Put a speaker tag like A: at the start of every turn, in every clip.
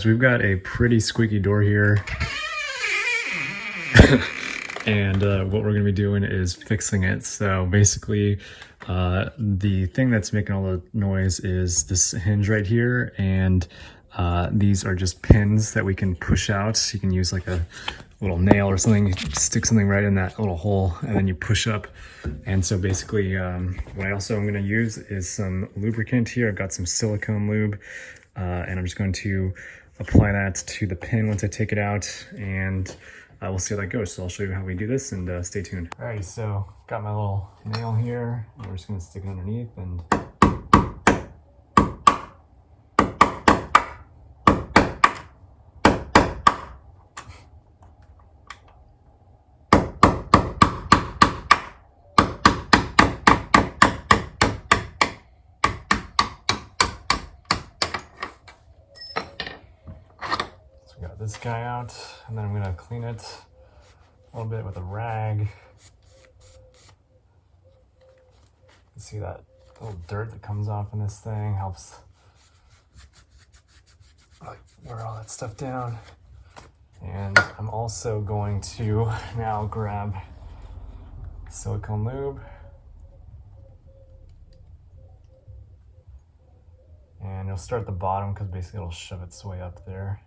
A: So we've got a pretty squeaky door here. And what we're going to be doing is fixing it. So basically, the thing that's making all the noise is this hinge right here, and these are just pins that we can push out. You can use like a little nail or something, you stick something right in that little hole, and then you push up. And so basically, what I also am going to use is some lubricant here. I've got some silicone lube, and I'm just going to apply that to the pin once I take it out, and we'll see how that goes. So I'll show you how we do this, and stay tuned. Alrighty, so got my little nail here, and we're just gonna stick it underneath and got this guy out, and then I'm gonna clean it a little bit with a rag. You can see that little dirt that comes off in this thing helps wear all that stuff down. And I'm also going to now grab silicone lube and you'll start at the bottom because basically it'll shove its way up there.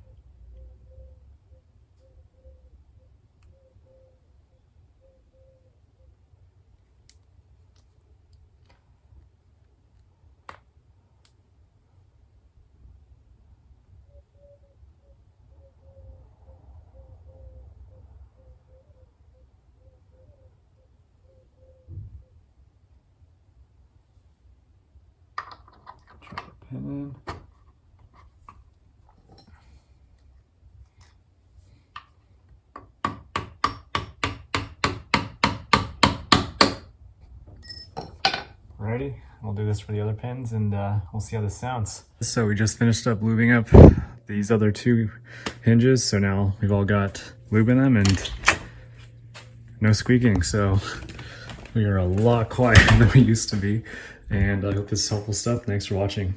A: In. Ready? We'll do this for the other pins, and we'll see how this sounds. So we just finished up lubing up these other two hinges, so now we've all got lube in them and no squeaking, so we are a lot quieter than we used to be. And I hope this is helpful stuff. Thanks for watching.